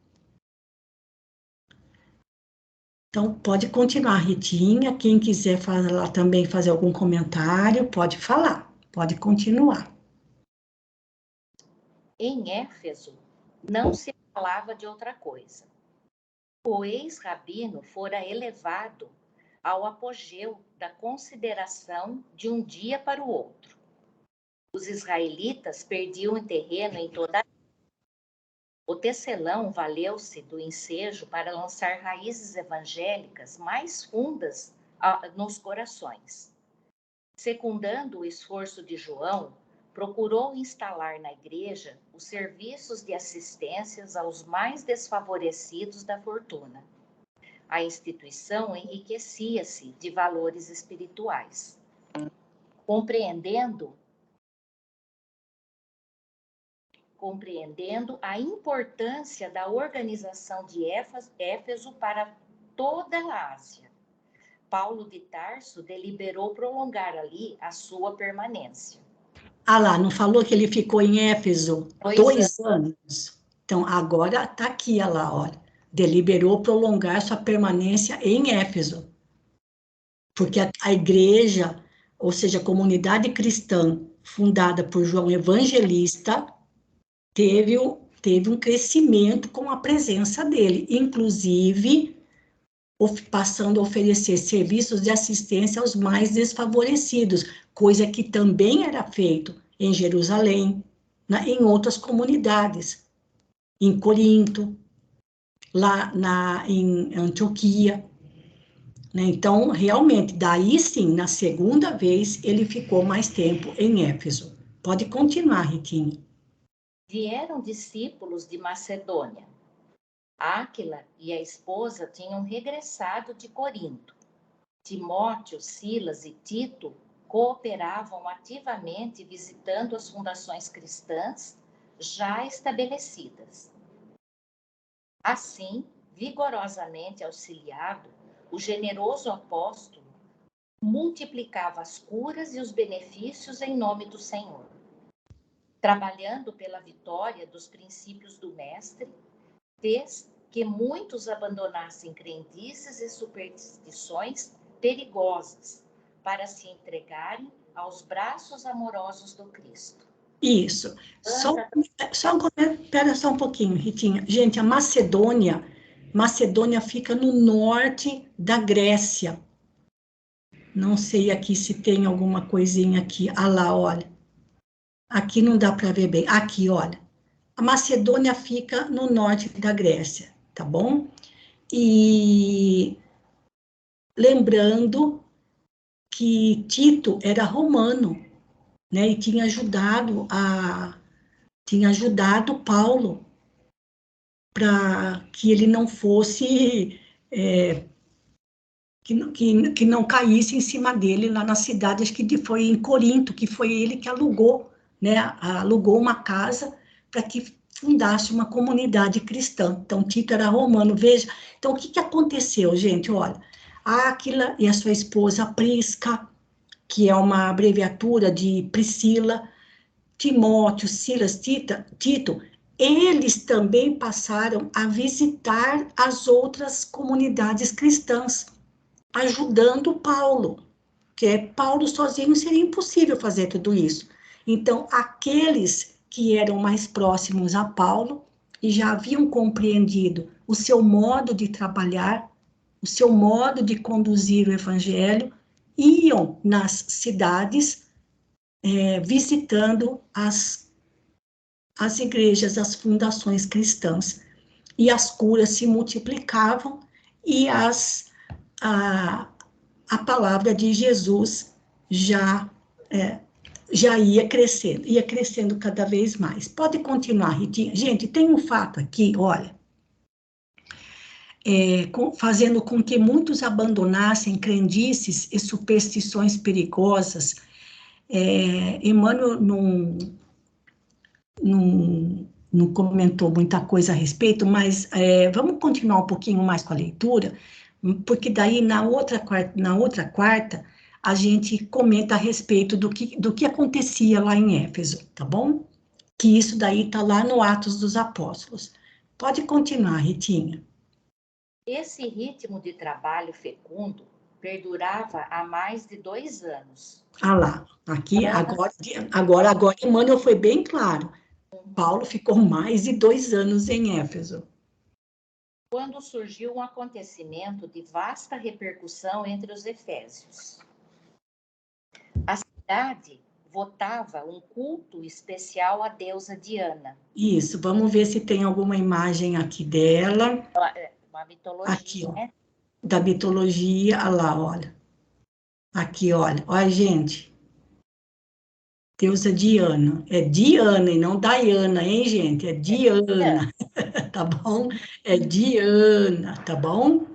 Então, pode continuar, Ritinha. Quem quiser falar também, fazer algum comentário, pode falar. Pode continuar. Em Éfeso, não se falava de outra coisa. O ex-rabino fora elevado ao apogeu da consideração de um dia para o outro. Os israelitas perdiam terreno em toda a... O tecelão valeu-se do ensejo para lançar raízes evangélicas mais fundas nos corações. Secundando o esforço de João, procurou instalar na igreja os serviços de assistências aos mais desfavorecidos da fortuna. A instituição enriquecia-se de valores espirituais. Compreendendo a importância da organização de Éfeso para toda a Ásia, Paulo de Tarso deliberou prolongar ali a sua permanência. Ah lá, não falou que ele ficou em Éfeso 2 anos? Então, agora está aqui, olha lá, olha. Deliberou prolongar sua permanência em Éfeso. Porque a igreja, ou seja, a comunidade cristã fundada por João Evangelista, teve um crescimento com a presença dele, inclusive passando a oferecer serviços de assistência aos mais desfavorecidos, coisa que também era feito em Jerusalém, em outras comunidades, em Corinto, lá em Antioquia. Né? Então, realmente, daí sim, na segunda vez, ele ficou mais tempo em Éfeso. Pode continuar, Ritinha. Vieram discípulos de Macedônia. Áquila e a esposa tinham regressado de Corinto. Timóteo, Silas e Tito cooperavam ativamente visitando as fundações cristãs já estabelecidas. Assim, vigorosamente auxiliado, o generoso apóstolo multiplicava as curas e os benefícios em nome do Senhor. Trabalhando pela vitória dos princípios do Mestre, fez que muitos abandonassem crendices e superstições perigosas para se entregarem aos braços amorosos do Cristo. Isso. Espera só um pouquinho, Ritinha. Gente, a Macedônia fica no norte da Grécia. Não sei aqui se tem alguma coisinha aqui. Ah lá, olha. Aqui não dá para ver bem. Aqui, olha. A Macedônia fica no norte da Grécia, tá bom? E lembrando que Tito era romano, né? E tinha ajudado Paulo para que ele não fosse, que não caísse em cima dele lá na cidade, acho que foi em Corinto, que foi ele que alugou, né? Alugou uma casa para que fundasse uma comunidade cristã. Então, Tito era romano, veja. Então, o que aconteceu, gente? Olha, Áquila e a sua esposa Prisca, que é uma abreviatura de Priscila, Timóteo, Silas, Tito, eles também passaram a visitar as outras comunidades cristãs, ajudando Paulo, que Paulo sozinho seria impossível fazer tudo isso. Então, aqueles que eram mais próximos a Paulo e já haviam compreendido o seu modo de trabalhar, o seu modo de conduzir o evangelho, iam nas cidades visitando as igrejas, as fundações cristãs, e as curas se multiplicavam e a palavra de Jesus já ia crescendo cada vez mais. Pode continuar, Ritinha. Gente, tem um fato aqui, olha, fazendo com que muitos abandonassem crendices e superstições perigosas. Emmanuel não comentou muita coisa a respeito, mas vamos continuar um pouquinho mais com a leitura, porque daí na outra quarta a gente comenta a respeito do que acontecia lá em Éfeso, tá bom? Que isso daí está lá no Atos dos Apóstolos. Pode continuar, Ritinha. Esse ritmo de trabalho fecundo perdurava há mais de 2 anos. Ah lá, aqui, agora Emmanuel foi bem claro. Paulo ficou mais de 2 anos em Éfeso. Quando surgiu um acontecimento de vasta repercussão entre os efésios. A cidade votava um culto especial à deusa Diana. Isso, vamos ver se tem alguma imagem aqui dela. Uma mitologia, aqui, ó, né? Da mitologia, olha lá, olha. Aqui, olha, gente. Deusa Diana. É Diana e não Diana, hein, gente? É Diana, tá bom? É Diana, tá bom?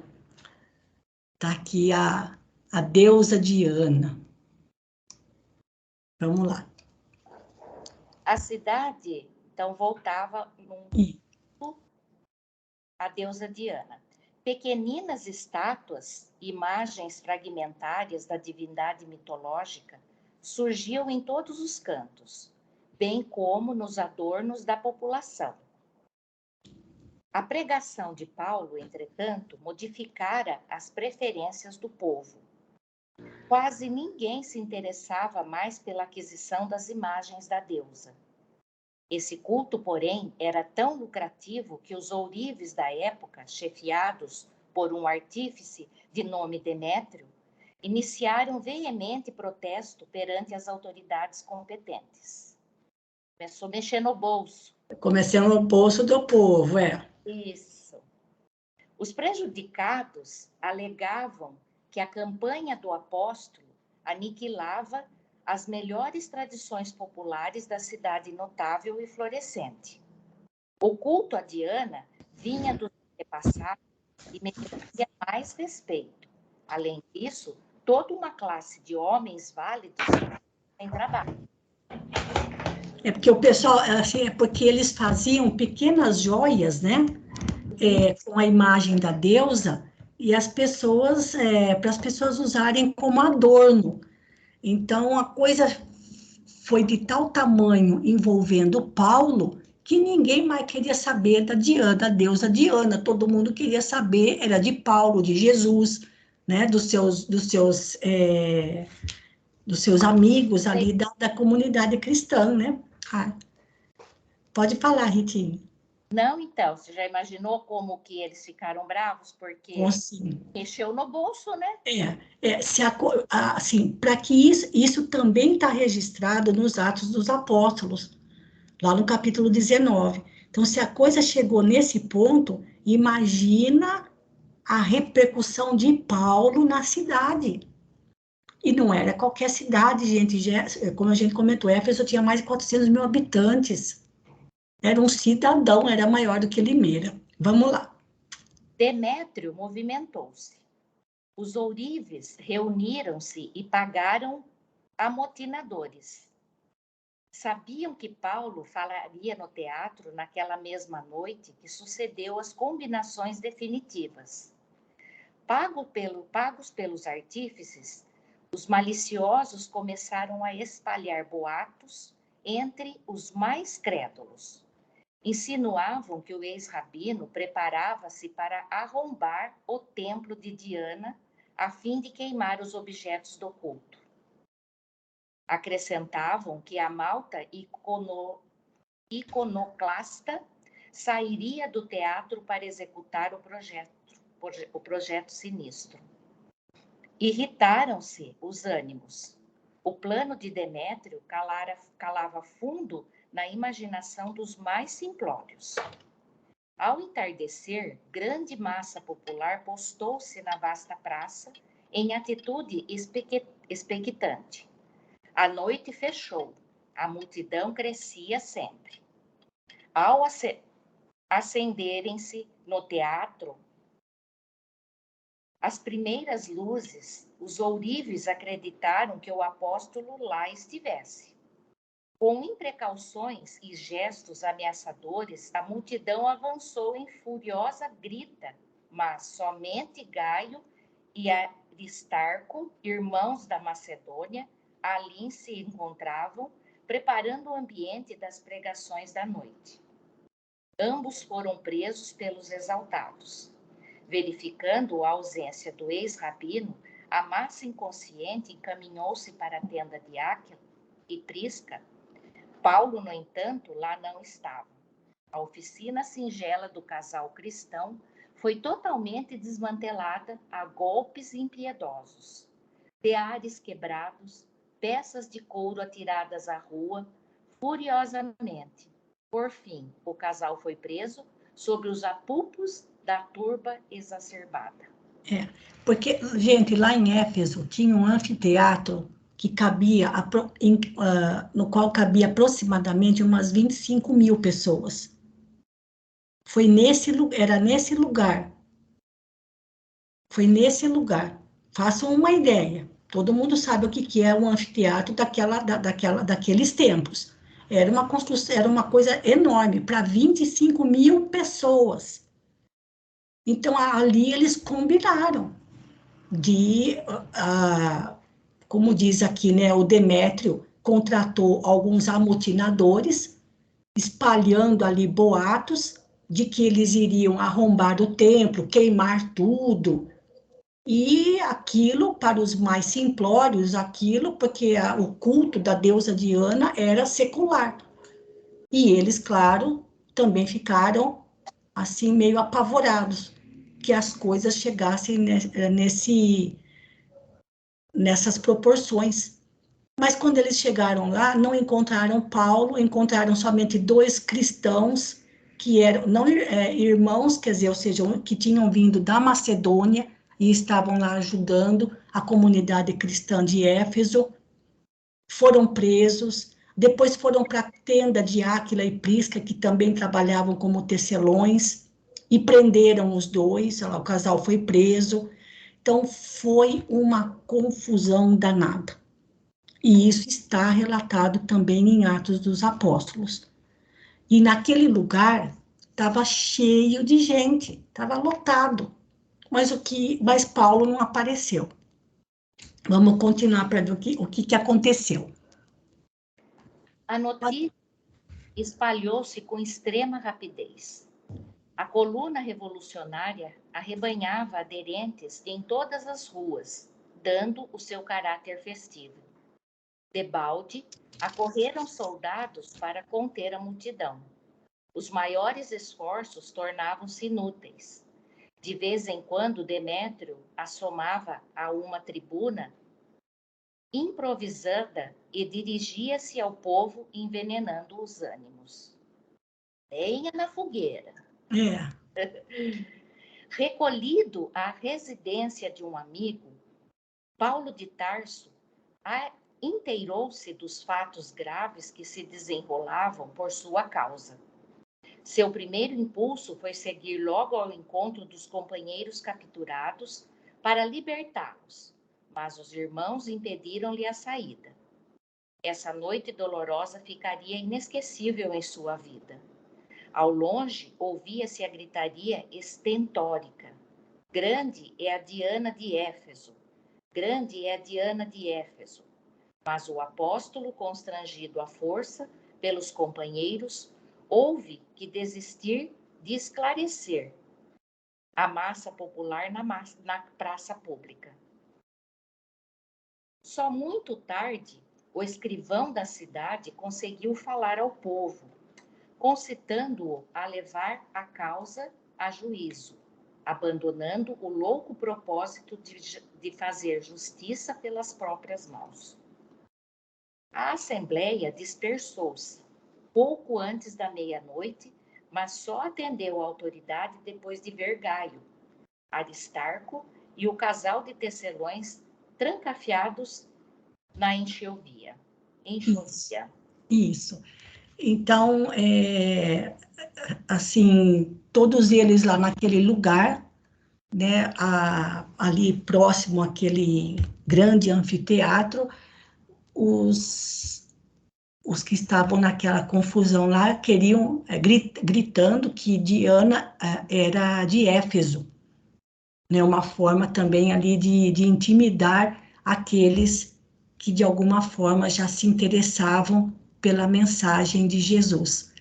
Tá aqui a deusa Diana. Vamos lá. A cidade, então, voltava a deusa Diana. Pequeninas estátuas, imagens fragmentárias da divindade mitológica, surgiam em todos os cantos, bem como nos adornos da população. A pregação de Paulo, entretanto, modificara as preferências do povo. Quase ninguém se interessava mais pela aquisição das imagens da deusa. Esse culto, porém, era tão lucrativo que os ourives da época, chefiados por um artífice de nome Demétrio, iniciaram veemente protesto perante as autoridades competentes. Começou a mexer no bolso. Começando no bolso do povo, Isso. Os prejudicados alegavam que a campanha do apóstolo aniquilava as melhores tradições populares da cidade notável e florescente. O culto a Diana vinha dos antepassados e merecia mais respeito. Além disso, toda uma classe de homens válidos em trabalho. É porque o pessoal, assim, é porque eles faziam pequenas joias, né? Com a imagem da deusa, e as pessoas, para as pessoas usarem como adorno. Então, a coisa foi de tal tamanho envolvendo Paulo, que ninguém mais queria saber da Diana, da deusa Diana. Todo mundo queria saber, era de Paulo, de Jesus, né? Dos seus dos seus amigos ali da comunidade cristã, né? Ah, pode falar, Ritinha. Não, então, você já imaginou como que eles ficaram bravos? Porque Sim. mexeu no bolso, né? Assim, para que isso também está registrado nos Atos dos Apóstolos, lá no capítulo 19. Então, se a coisa chegou nesse ponto, imagina a repercussão de Paulo na cidade. E não era qualquer cidade, gente. Como a gente comentou, Éfeso tinha mais de 400 mil habitantes. Era um cidadão, era maior do que Limeira. Vamos lá. Demétrio movimentou-se. Os ourives reuniram-se e pagaram amotinadores. Sabiam que Paulo falaria no teatro naquela mesma noite que sucedeu as combinações definitivas. Pagos pelos artífices, os maliciosos começaram a espalhar boatos entre os mais crédulos. Insinuavam que o ex-rabino preparava-se para arrombar o templo de Diana a fim de queimar os objetos do culto. Acrescentavam que a malta iconoclasta sairia do teatro para executar o projeto sinistro. Irritaram-se os ânimos. O plano de Demétrio calava fundo na imaginação dos mais simplórios. Ao entardecer, grande massa popular postou-se na vasta praça em atitude expectante. A noite fechou, a multidão crescia sempre. Ao acenderem-se no teatro as primeiras luzes, os ourives acreditaram que o apóstolo lá estivesse. Com imprecauções e gestos ameaçadores, a multidão avançou em furiosa grita, mas somente Gaio e Aristarco, irmãos da Macedônia, ali se encontravam, preparando o ambiente das pregações da noite. Ambos foram presos pelos exaltados. Verificando a ausência do ex-rabino, a massa inconsciente encaminhou-se para a tenda de Áquila e Prisca. Paulo, no entanto, lá não estava. A oficina singela do casal cristão foi totalmente desmantelada a golpes impiedosos. Teares quebrados, peças de couro atiradas à rua, furiosamente. Por fim, o casal foi preso sob os apupos da turba exacerbada. Porque, gente, lá em Éfeso tinha um anfiteatro que cabia, no qual cabia aproximadamente umas 25 mil pessoas. Era nesse lugar. Foi nesse lugar. Façam uma ideia. Todo mundo sabe o que é um anfiteatro daqueles tempos. Era uma construção, era uma coisa enorme, para 25 mil pessoas. Então, ali eles combinaram como diz aqui, né, o Demétrio contratou alguns amotinadores, espalhando ali boatos de que eles iriam arrombar o templo, queimar tudo. E aquilo, para os mais simplórios, porque o culto da deusa Diana era secular. E eles, claro, também ficaram assim meio apavorados que as coisas chegassem nessas proporções. Mas quando eles chegaram lá, não encontraram Paulo, encontraram somente 2 cristãos que eram não irmãos, quer dizer, ou seja, que tinham vindo da Macedônia e estavam lá ajudando a comunidade cristã de Éfeso. Foram presos, depois foram para a tenda de Áquila e Prisca, que também trabalhavam como tecelões, e prenderam os 2, o casal foi preso. Então, foi uma confusão danada. E isso está relatado também em Atos dos Apóstolos. E naquele lugar estava cheio de gente, estava lotado. Mas Paulo não apareceu. Vamos continuar para ver o que aconteceu. A notícia espalhou-se com extrema rapidez. A coluna revolucionária arrebanhava aderentes em todas as ruas, dando o seu caráter festivo. Debalde, acorreram soldados para conter a multidão. Os maiores esforços tornavam-se inúteis. De vez em quando, Demétrio assomava a uma tribuna improvisada e dirigia-se ao povo, envenenando os ânimos. Lenha na fogueira. Recolhido à residência de um amigo, Paulo de Tarso inteirou-se dos fatos graves que se desenrolavam por sua causa. Seu primeiro impulso foi seguir logo ao encontro dos companheiros capturados para libertá-los, mas os irmãos impediram-lhe a saída. Essa noite dolorosa ficaria inesquecível em sua vida. Ao longe, ouvia-se a gritaria estentórica. Grande é a Diana de Éfeso. Grande é a Diana de Éfeso. Mas o apóstolo, constrangido à força pelos companheiros, houve que desistir de esclarecer a massa popular na praça pública. Só muito tarde, o escrivão da cidade conseguiu falar ao povo, concitando-o a levar a causa a juízo, abandonando o louco propósito de fazer justiça pelas próprias mãos. A assembleia dispersou-se pouco antes da meia-noite, mas só atendeu a autoridade depois de ver Gaio, Aristarco e o casal de tecelões trancafiados na enxovia. Isso. Então, assim, todos eles lá naquele lugar, né, ali próximo àquele grande anfiteatro, os que estavam naquela confusão lá queriam, gritando que Diana era de Éfeso, né, uma forma também ali de intimidar aqueles que de alguma forma já se interessavam pela mensagem de Jesus.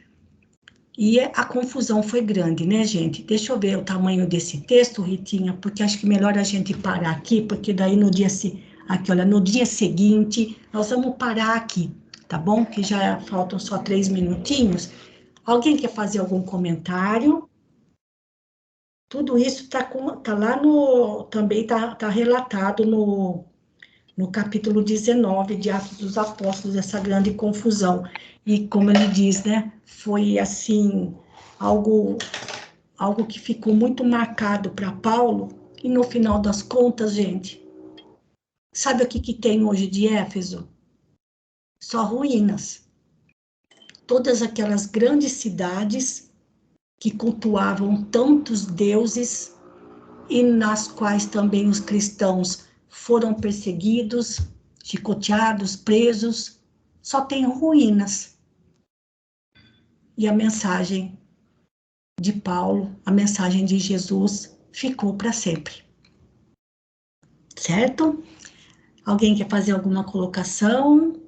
E a confusão foi grande, né, gente? Deixa eu ver o tamanho desse texto, Ritinha, porque acho que melhor a gente parar aqui, porque daí no dia seguinte, nós vamos parar aqui, tá bom? Que já faltam só 3 minutinhos. Alguém quer fazer algum comentário? Tudo isso tá lá também tá relatado no capítulo 19 de Atos dos Apóstolos, essa grande confusão. E como ele diz, né, foi assim, algo que ficou muito marcado para Paulo, e no final das contas, gente, sabe o que tem hoje de Éfeso? Só ruínas. Todas aquelas grandes cidades que cultuavam tantos deuses e nas quais também os cristãos foram perseguidos, chicoteados, presos, só tem ruínas. E a mensagem de Paulo, a mensagem de Jesus, ficou para sempre. Certo? Alguém quer fazer alguma colocação?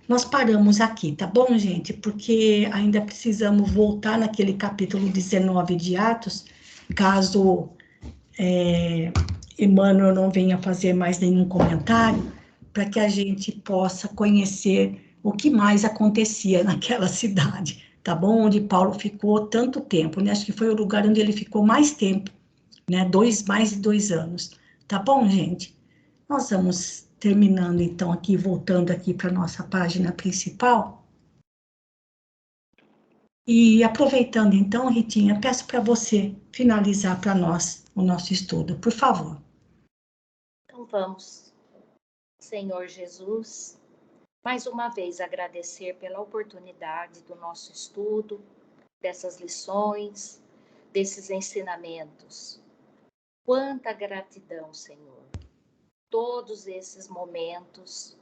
Nós paramos aqui, tá bom, gente? Porque ainda precisamos voltar naquele capítulo 19 de Atos, caso Emmanuel não venha fazer mais nenhum comentário, para que a gente possa conhecer o que mais acontecia naquela cidade, tá bom? Onde Paulo ficou tanto tempo, né? Acho que foi o lugar onde ele ficou mais tempo, né? Mais de 2 anos. Tá bom, gente? Nós vamos terminando, então, aqui, voltando aqui para a nossa página principal. E aproveitando, então, Ritinha, peço para você finalizar para nós o nosso estudo, por favor. Então vamos, Senhor Jesus, mais uma vez agradecer pela oportunidade do nosso estudo, dessas lições, desses ensinamentos. Quanta gratidão, Senhor. Todos esses momentos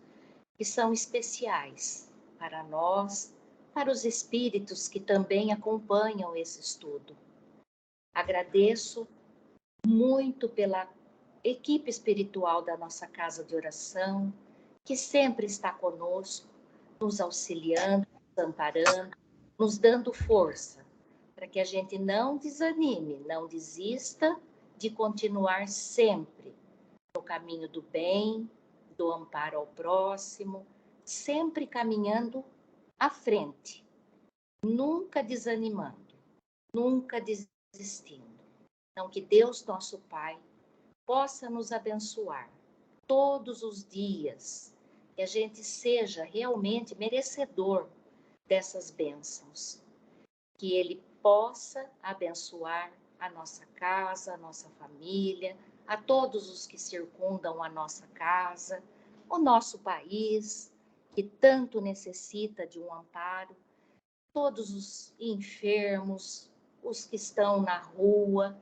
que são especiais para nós, para os espíritos que também acompanham esse estudo. Agradeço muito pela equipe espiritual da nossa casa de oração, que sempre está conosco, nos auxiliando, nos amparando, nos dando força, para que a gente não desanime, não desista de continuar sempre no caminho do bem, do amparo ao próximo, sempre caminhando à frente, nunca desanimando, nunca desistindo. Então, que Deus, nosso Pai, possa nos abençoar todos os dias, que a gente seja realmente merecedor dessas bênçãos, que Ele possa abençoar a nossa casa, a nossa família, a todos os que circundam a nossa casa, o nosso país, que tanto necessita de um amparo, todos os enfermos, os que estão na rua,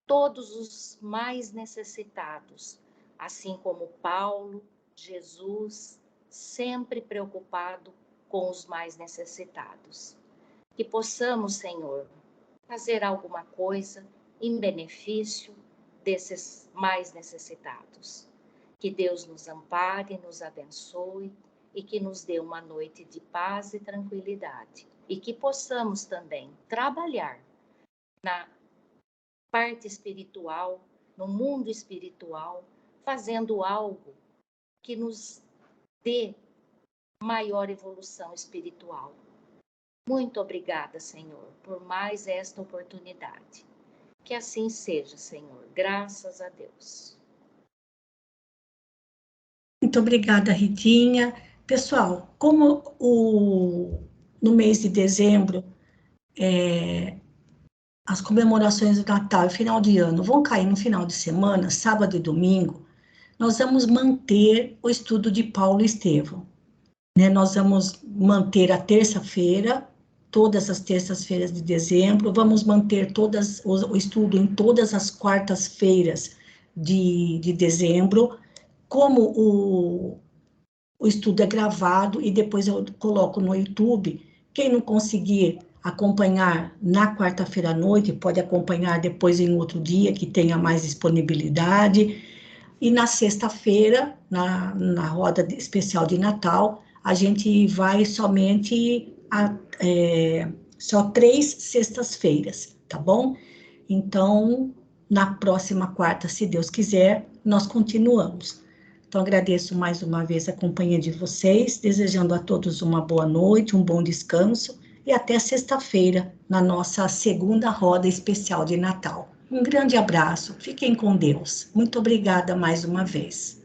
todos os mais necessitados, assim como Paulo, Jesus, sempre preocupado com os mais necessitados. Que possamos, Senhor, fazer alguma coisa em benefício desses mais necessitados. Que Deus nos ampare, nos abençoe e que nos dê uma noite de paz e tranquilidade. E que possamos também trabalhar na parte espiritual, no mundo espiritual, fazendo algo que nos dê maior evolução espiritual. Muito obrigada, Senhor, por mais esta oportunidade. Que assim seja, Senhor. Graças a Deus. Muito obrigada, Ritinha. Pessoal, como no mês de dezembro, as comemorações do Natal e final de ano vão cair no final de semana, sábado e domingo, nós vamos manter o estudo de Paulo e Estevão. Nós vamos manter a terça-feira, todas as terças-feiras de dezembro, vamos manter o estudo em todas as quartas-feiras de dezembro, como o estudo é gravado e depois eu coloco no YouTube. Quem não conseguir acompanhar na quarta-feira à noite, pode acompanhar depois em outro dia, que tenha mais disponibilidade. E na sexta-feira, na roda especial de Natal, a gente vai somente só 3 sextas-feiras, tá bom? Então, na próxima quarta, se Deus quiser, nós continuamos. Então, agradeço mais uma vez a companhia de vocês, desejando a todos uma boa noite, um bom descanso e até sexta-feira, na nossa segunda roda especial de Natal. Um grande abraço, fiquem com Deus. Muito obrigada mais uma vez.